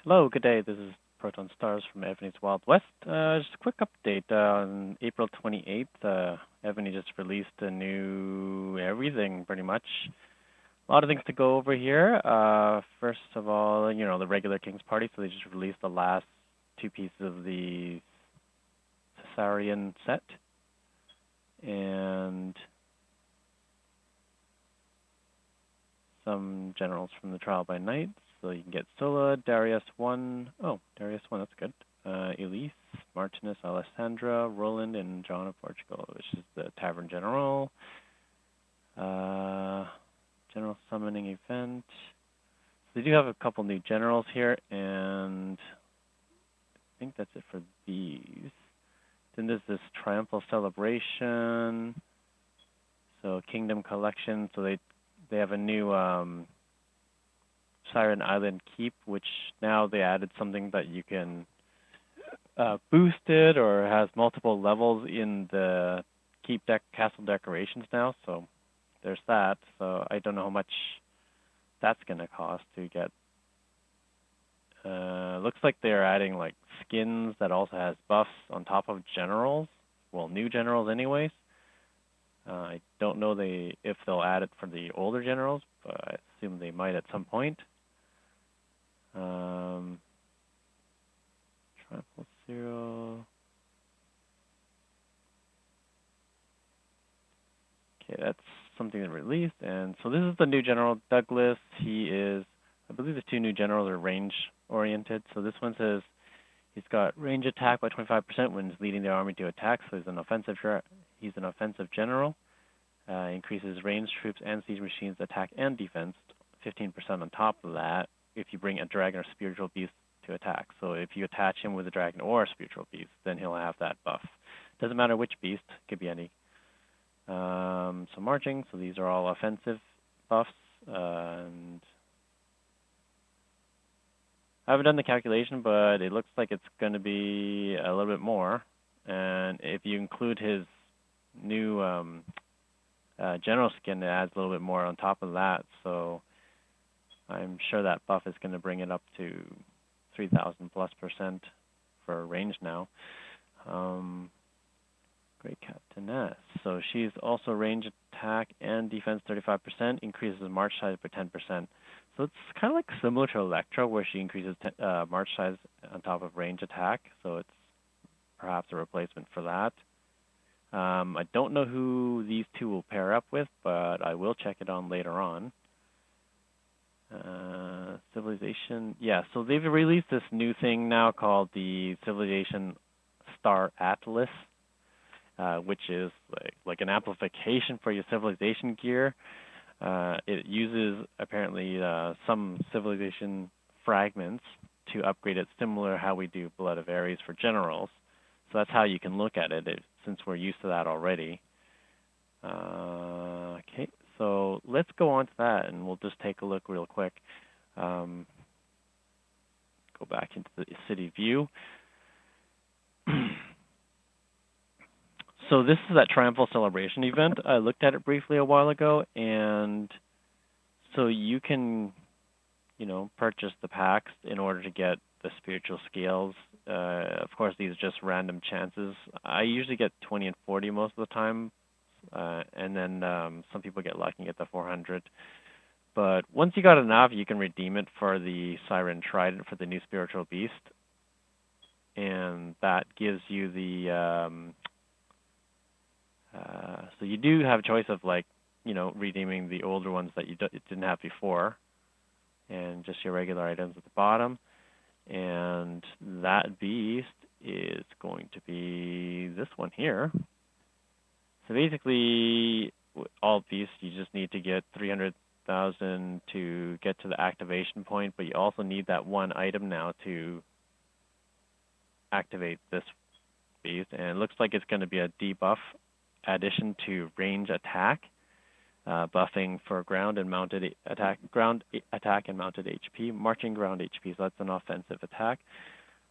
Hello, good day. This is Proton Stars from Evony's Wild West. Just a quick update. On April 28th, Evony just released a new everything, pretty much. A lot of things to go over here. First of all, the regular King's Party, so they just released the last two pieces of the Caesarian set. And some generals from the Trial by Night. So you can get Sulla, Darius 1. Oh, Darius 1, that's good. Elise, Martinus, Alessandra, Roland, and John of Portugal, which is the Tavern General. General Summoning Event. So they do have a couple new generals here, and I think that's it for these. Then there's this Triumphal Celebration. So Kingdom Collection. So they have a new Siren Island Keep, which now they added something that you can boost it or has multiple levels in the Keep castle decorations now. So there's that. So I don't know how much that's going to cost to get. Looks like they're adding like skins that also has buffs on top of generals. Well, new generals anyways. I don't know if they'll add it for the older generals, but I assume they might at some point. Triumphal Zero. Okay, that's something they released. And so this is the new general, Douglas. He is, I believe the two new generals are range-oriented. So this one says he's got range attack by 25% when he's leading the army to attack. So he's an offensive general. Increases range troops and siege machines attack and defense 15% on top of that if you bring a dragon or spiritual beast to attack. So if you attach him with a dragon or a spiritual beast, then he'll have that buff. Doesn't matter which beast, could be any. So marching, so these are all offensive buffs. And I haven't done the calculation, but it looks like it's going to be a little bit more. And if you include his new general skin, it adds a little bit more on top of that. So I'm sure that buff is going to bring it up to 3,000+% for range now. Great Captainess. So she's also range attack and defense 35%, increases march size by 10%. So it's kind of like similar to Electra, where she increases march size on top of range attack. So it's perhaps a replacement for that. I don't know who these two will pair up with, but I will check it on later on. Civilization, yeah, so they've released this new thing now called the Civilization Star Atlas, which is like an amplification for your civilization gear. It uses apparently some civilization fragments to upgrade it, similar how we do Blood of Ares for generals. So that's how you can look at it, since we're used to that already. Okay, so let's go on to that, and we'll just take a look real quick. Go back into the city view. So this is that Triumphal Celebration event. I looked at it briefly a while ago, and so you can, purchase the packs in order to get the spiritual scales. Of course, these are just random chances. I usually get 20 and 40 most of the time, and then some people get lucky and get the 400. But once you got enough, you can redeem it for the Siren Trident for the new spiritual beast, and that gives you the. So you do have a choice of redeeming the older ones that you didn't have before, and just your regular items at the bottom. And that beast is going to be this one here. So basically, all beasts, you just need to get 300,000 to get to the activation point, but you also need that one item now to activate this beast. And it looks like it's going to be a debuff addition to range attack, buffing for ground and mounted attack, and mounted HP, marching ground HP. So that's an offensive attack.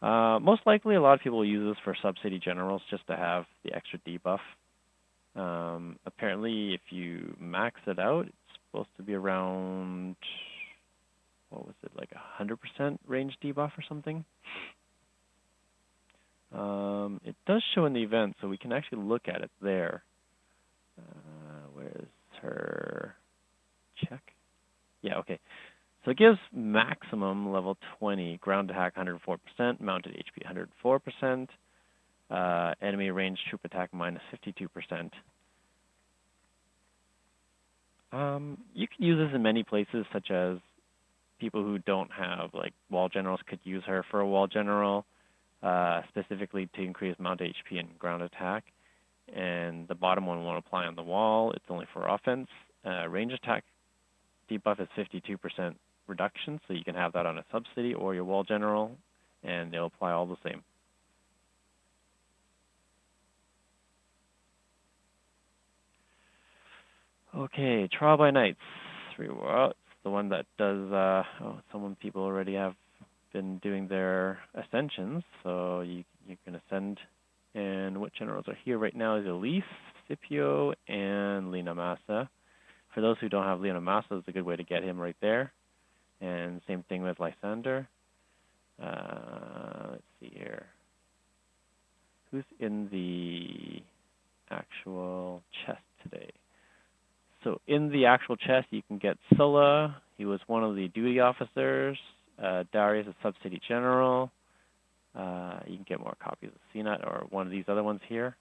Most likely, a lot of people will use this for sub-city generals just to have the extra debuff. Apparently, if you max it out, it's supposed to be around what was it, like 100% range debuff or something. It does show in the event, so we can actually look at it there. Where's her check? Yeah, okay. So it gives maximum level 20, ground attack 104%, mounted HP 104%, enemy range troop attack minus 52%. You can use this in many places, such as people who don't have, like, wall generals could use her for a wall general, specifically to increase mounted HP and ground attack. And the bottom one won't apply on the wall. It's only for offense. Range attack debuff is 52% reduction, so you can have that on a subsidy or your wall general, and they'll apply all the same. Okay, Trial by Nights. Well, it's the one that does, people already have been doing their ascensions, so you can ascend. And what generals are here right now is Elise, Scipio, and Lina Massa. For those who don't have Lina Massa, it's a good way to get him right there. And same thing with Lysander. Let's see here. Who's in the actual chest today? So in the actual chest, you can get Sulla. He was one of the duty officers. Darius, a subsidy general. You can get more copies of CNET or one of these other ones here.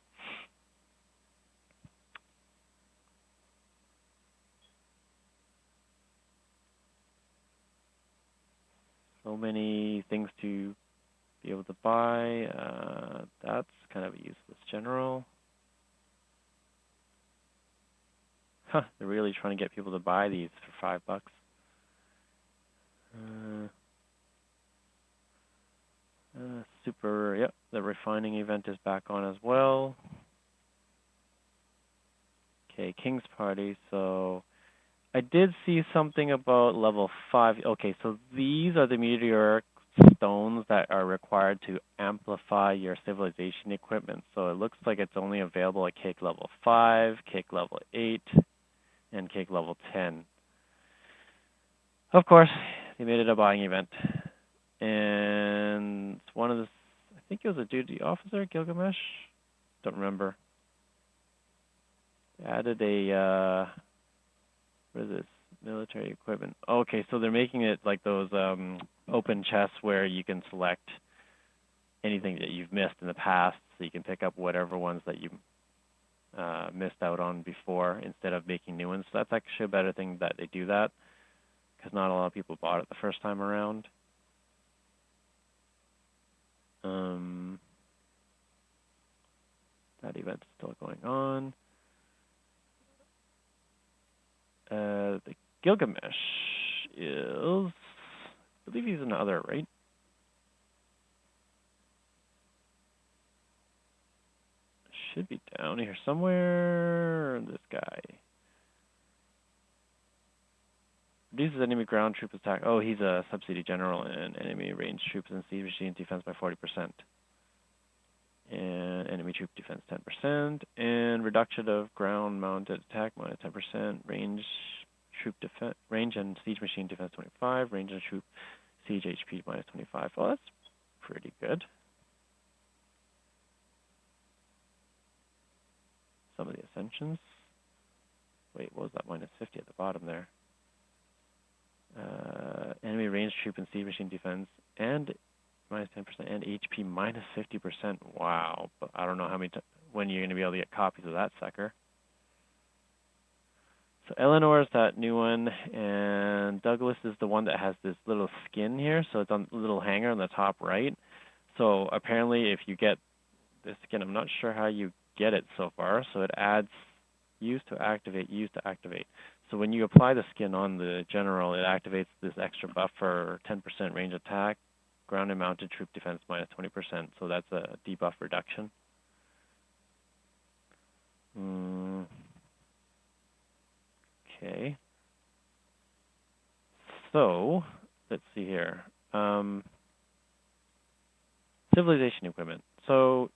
So many things to be able to buy. That's kind of a useless general. They're really trying to get people to buy these for $5. Yep, the refining event is back on as well. Okay, King's Party. So I did see something about level 5. Okay, so these are the meteoric stones that are required to amplify your civilization equipment. So it looks like it's only available at cake level 5, cake level 8, and cake level 10. Of course, they made it a buying event. And one of the, I think it was a duty officer, Gilgamesh? Don't remember. They added a, what is this? Military equipment. Okay, so they're making it like those open chests where you can select anything that you've missed in the past, so you can pick up whatever ones that you missed out on before instead of making new ones. So that's actually a better thing that they do that, because not a lot of people bought it the first time around. That event's still going on. The Gilgamesh is, I believe he's another, right? Should be down here somewhere. This guy. Reduces enemy ground troop attack. Oh, he's a subsidy general, and enemy range troops and siege machine defense by 40%. And enemy troop defense 10%. And reduction of ground mounted attack minus 10%. Range troop defense, range and siege machine defense 25. Range and troop siege HP minus 25. Oh, that's pretty good. Some of the ascensions. Wait, what was that? Minus 50 at the bottom there. Enemy range troop and siege machine defense and minus 10% and HP minus 50%. Wow. But I don't know how many when you're going to be able to get copies of that sucker. So Eleanor is that new one, and Douglas is the one that has this little skin here. So it's on a little hanger on the top right. So apparently if you get this skin, I'm not sure how you get it so far. So it adds use to activate, use to activate. So when you apply the skin on the general, it activates this extra buff for 10% range attack, ground and mounted troop defense minus 20%. So that's a debuff reduction. Okay. So let's see here. Civilization equipment. So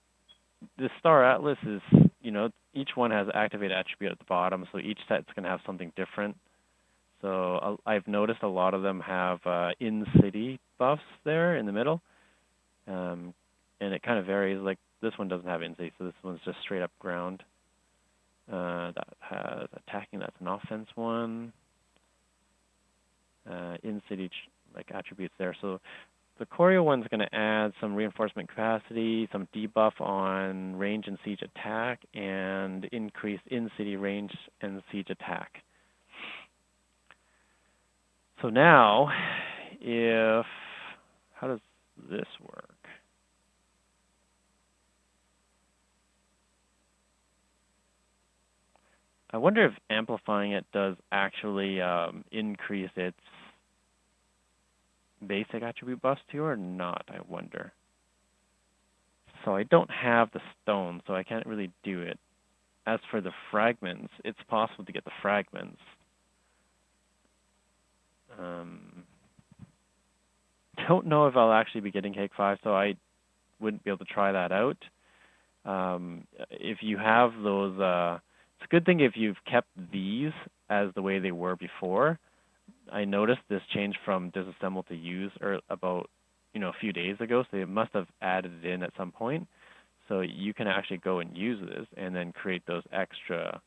the Star Atlas is, each one has activate attribute at the bottom, so each set's going to have something different. So I've noticed a lot of them have in-city buffs there in the middle, and it kind of varies. Like this one doesn't have in-city, so this one's just straight up ground. That has attacking. That's an offense one. In-city like attributes there. So the Choreo one's going to add some reinforcement capacity, some debuff on range and siege attack, and increase in-city range and siege attack. So now, how does this work? I wonder if amplifying it does actually increase its basic attribute buffs too, or not, I wonder. So I don't have the stone, so I can't really do it. As for the fragments, it's possible to get the fragments. Don't know if I'll actually be getting Cake 5, so I wouldn't be able to try that out. If you have those, it's a good thing if you've kept these as the way they were before. I noticed this change from disassemble to use about a few days ago, so they must have added it in at some point. So you can actually go and use this and then create those extra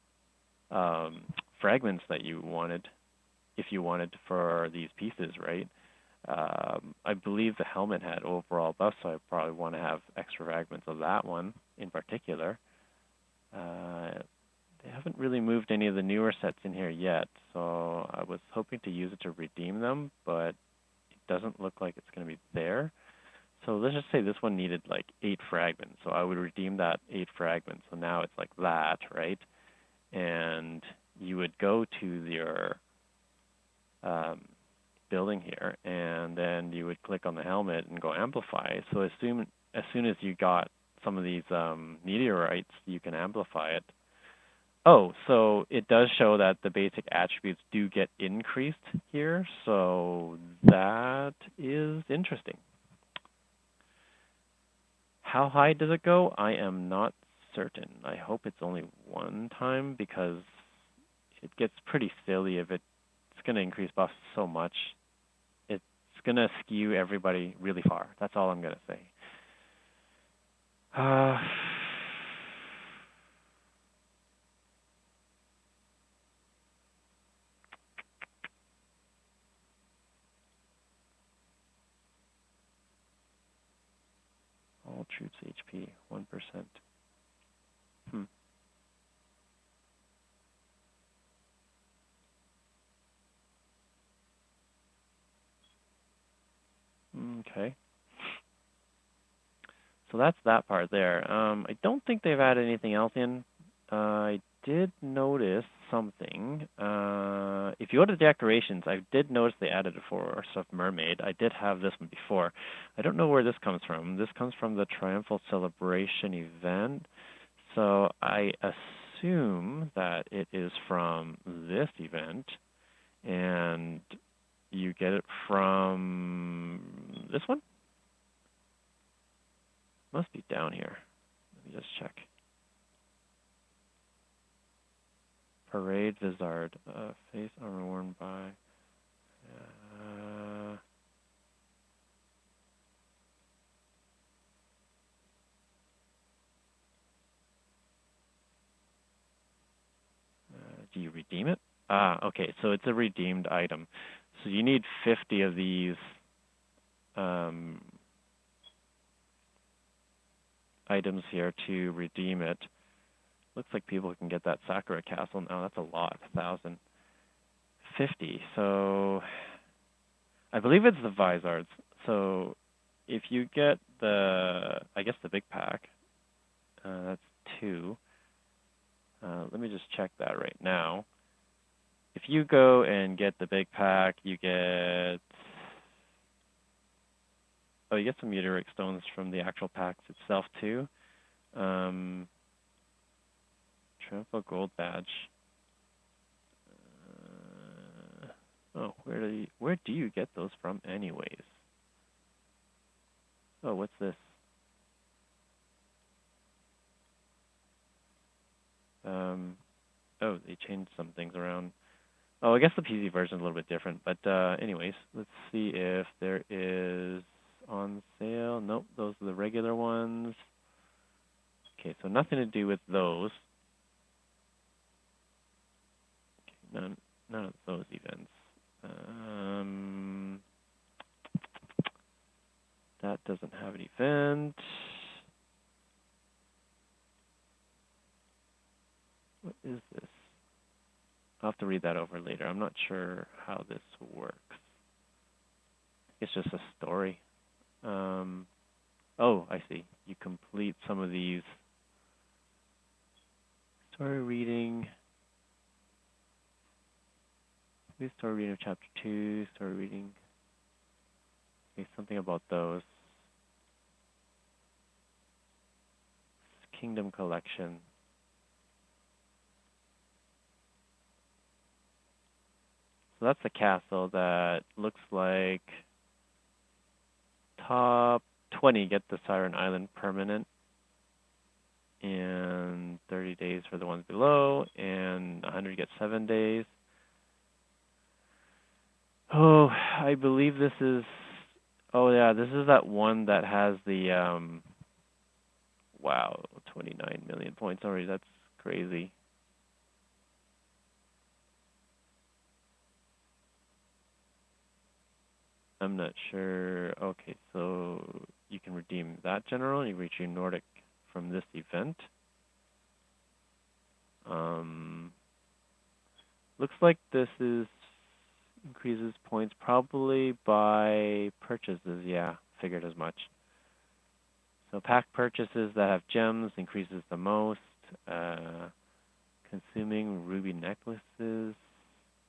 fragments that you wanted, if you wanted for these pieces, right? I believe the helmet had overall buffs, so I probably want to have extra fragments of that one in particular. They haven't really moved any of the newer sets in here yet, so I was hoping to use it to redeem them, but it doesn't look like it's going to be there. So let's just say this one needed like 8 fragments, so I would redeem that 8 fragments. So now it's like that, right? And you would go to your building here, and then you would click on the helmet and go amplify. So as soon as you got some of these meteorites, you can amplify it. Oh, so it does show that the basic attributes do get increased here, so that is interesting. How high does it go? I am not certain. I hope it's only one time, because it gets pretty silly if it's going to increase buffs so much. It's going to skew everybody really far. That's all I'm going to say. All troops HP, 1%. Okay. So that's that part there. I don't think they've added anything else in. I did notice something. If you go to decorations, I did notice they added a Force of Mermaid. I did have this one before. I don't know where this comes from. This comes from the Triumphal Celebration event. So I assume that it is from this event, and you get it from this one? Must be down here. Let me just check. Parade Vizard, face armor worn by. Do you redeem it? Okay, so it's a redeemed item. So you need 50 of these items here to redeem it. Looks like people can get that Sakura Castle now. That's a lot, 1,050. So I believe it's the Vizards. So if you get the big pack, that's 2. Let me just check that right now. If you go and get the big pack, you get some meteoric stones from the actual packs itself too. Triumphal gold badge. Where do you get those from anyways? Oh, what's this? They changed some things around. Oh, I guess the PC version is a little bit different. But anyways, let's see if there is on sale. Nope, those are the regular ones. Okay, so nothing to do with those. Okay, none of those events. That doesn't have an event. What is this? I'll have to read that over later. I'm not sure how this works. It's just a story. Oh, I see. You complete some of these. Story reading. Story reading of chapter 2. Story reading. Okay, something about those. Kingdom collection. So that's the castle that looks like top 20 get the Siren Island permanent, and 30 days for the ones below, and 100 get 7 days. Oh, I believe this is, oh yeah, this is that one that has the, wow, 29 million points already. That's crazy. I'm not sure. Okay, so you can redeem that general. You reach your Nordic from this event. Looks like this is increases points probably by purchases. Yeah, figured as much. So pack purchases that have gems increases the most. Consuming ruby necklaces.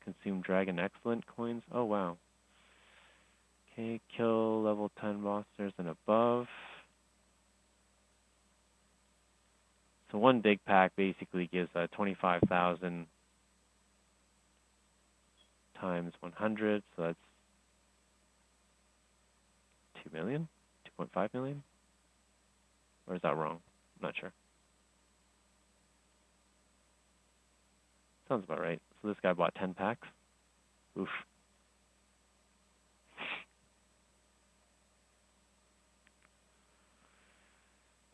Consume dragon excellent coins. Oh wow. Okay, kill level 10 monsters and above. So one big pack basically gives 25,000 times 100, so that's 2 million, 2.5 million? Or is that wrong? I'm not sure. Sounds about right. So this guy bought 10 packs. Oof.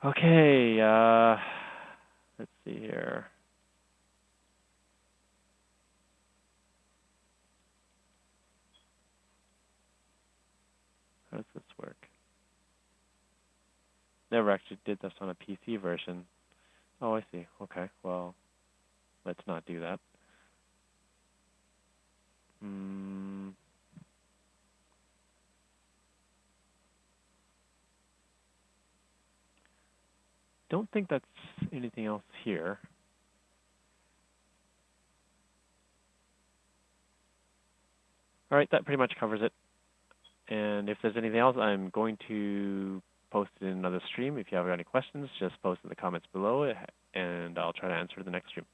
Okay, let's see here. How does this work? Never actually did this on a PC version. Oh, I see. Okay, well, let's not do that. Don't think that's anything else here. All right, that pretty much covers it. And if there's anything else, I'm going to post it in another stream. If you have any questions, just post in the comments below, and I'll try to answer the next stream.